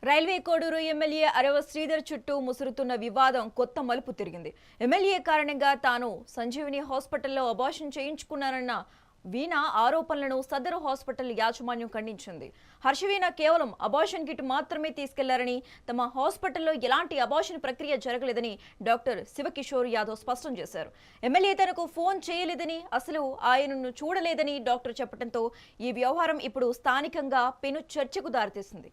Railway Koduru MLA అరవ శ్రీధర్ చుట్టూ ముసురుతున్న వివాదం కొత్త మలుపు తిరిగింది. ఎమ్మెల్యే కారణంగా తాను సంజీవిని హాస్పిటల్లో అబార్షన్ చేయించుకున్నానన్న వీణ ఆరోపణలను సదరు హాస్పిటల్ యాజమాన్యం ఖండించింది. హర్షవీణ కేవలం అబార్షన్ కిట్ మాత్రమే తీసుకెళ్లారని, తమ హాస్పిటల్లో ఎలాంటి అబార్షన్ ప్రక్రియ జరగలేదని డాక్టర్ శివకిషోర్ యాదవ్ స్పష్టం చేశారు. ఎమ్మెల్యే తనకు ఫోన్ చేయలేదని, అసలు ఆయనను చూడలేదని డాక్టర్ చెప్పడంతో ఈ వ్యవహారం ఇప్పుడు స్థానికంగా పెను చర్చకు దారితీసింది.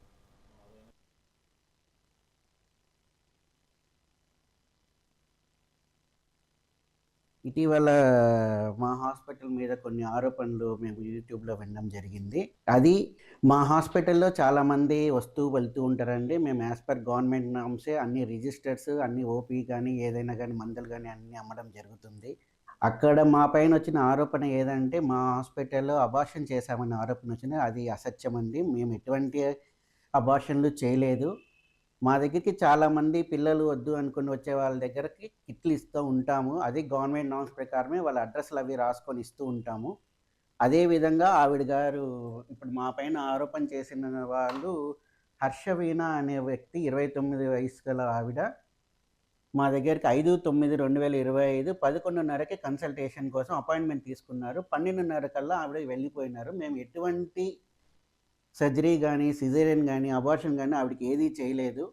ఇటీవల మా హాస్పిటల్ మీద కొన్ని ఆరోపణలు మేము యూట్యూబ్లో వినడం జరిగింది. అది మా హాస్పిటల్లో చాలామంది వస్తూ వెళ్తూ ఉంటారండి. మేము యాజ్ పర్ గవర్నమెంట్ నామ్సే అన్ని రిజిస్టర్స్, అన్ని ఓపీ కానీ ఏదైనా కానీ మందులు కానీ అన్నీ అమ్మడం జరుగుతుంది. అక్కడ మా పైన వచ్చిన ఆరోపణ ఏదంటే మా హాస్పిటల్లో అబార్షన్ చేశామన్న ఆరోపణ వచ్చింది. అది అసత్యం అండి. మేము ఎటువంటి అబార్షన్లు చేయలేదు. మా దగ్గరికి చాలామంది పిల్లలు వద్దు అనుకుని వచ్చే వాళ్ళ దగ్గరకి కిట్లు ఇస్తూ ఉంటాము. అది గవర్నమెంట్ నామ్స్ ప్రకారమే వాళ్ళ అడ్రస్లు అవి రాసుకొని ఇస్తూ ఉంటాము. అదేవిధంగా ఆవిడ గారు ఇప్పుడు మా పైన ఆరోపణ చేసిన వాళ్ళు హర్షవీణ అనే వ్యక్తి 29 వయసు గల ఆవిడ మా దగ్గరికి 5/9/2025 11:30కి కన్సల్టేషన్ కోసం అపాయింట్మెంట్ తీసుకున్నారు. 12:30 కల్లా ఆవిడ వెళ్ళిపోయినారు. మేము ఎటువంటి సర్జరీ కానీ, సిజేరియన్ కానీ, అబార్షన్ కానీ ఆవిడకి ఏదీ చేయలేదు.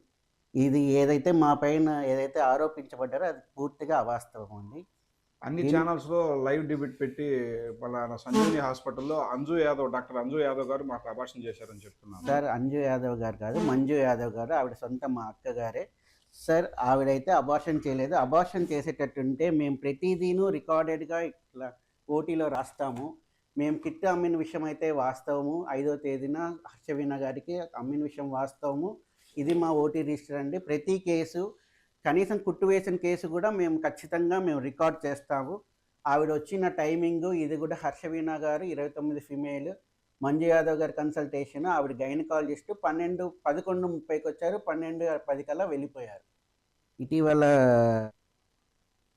ఇది ఏదైతే మా పైన ఏదైతే ఆరోపించబడ్డారో అది పూర్తిగా అవాస్తవం అండి. అన్ని ఛానల్స్‌లో లైవ్ డిబేట్ పెట్టి పలానా సంజీవని హాస్పిటల్‌లో డాక్టర్ అంజు యాదవ్ గారు మాకు అబార్షన్ చేశారని చెప్తున్నారు. సార్, అంజు యాదవ్ గారు కాదు, మంజు యాదవ్ గారు. ఆవిడ సొంత మా అక్కగారే. సార్, ఆవిడైతే అబార్షన్ చేయలేదు. అబార్షన్ చేసేటట్టుంటే మేము ప్రతిదీను రికార్డెడ్‌గా ఇట్లా ఓటీలో రాస్తాము. మేము కిట్ అమ్మిన విషయం అయితే వాస్తవము. 5వ తేదీన హర్షవీణ గారికి అమ్మిన విషయం వాస్తవము. ఇది మా ఓటీ రిజిస్టర్ అండి. ప్రతి కేసు, కనీసం కుట్టు వేసిన కేసు కూడా మేము ఖచ్చితంగా రికార్డ్ చేస్తాము. ఆవిడ వచ్చిన టైమింగు ఇది కూడా హర్షవీణ గారు 29 ఫిమేల్, మంజు యాదవ్ గారి కన్సల్టేషన్, ఆవిడ గైనకాలజిస్ట్ 11:30కి వచ్చారు, 12:10 కల్లా వెళ్ళిపోయారు. ఇటీవల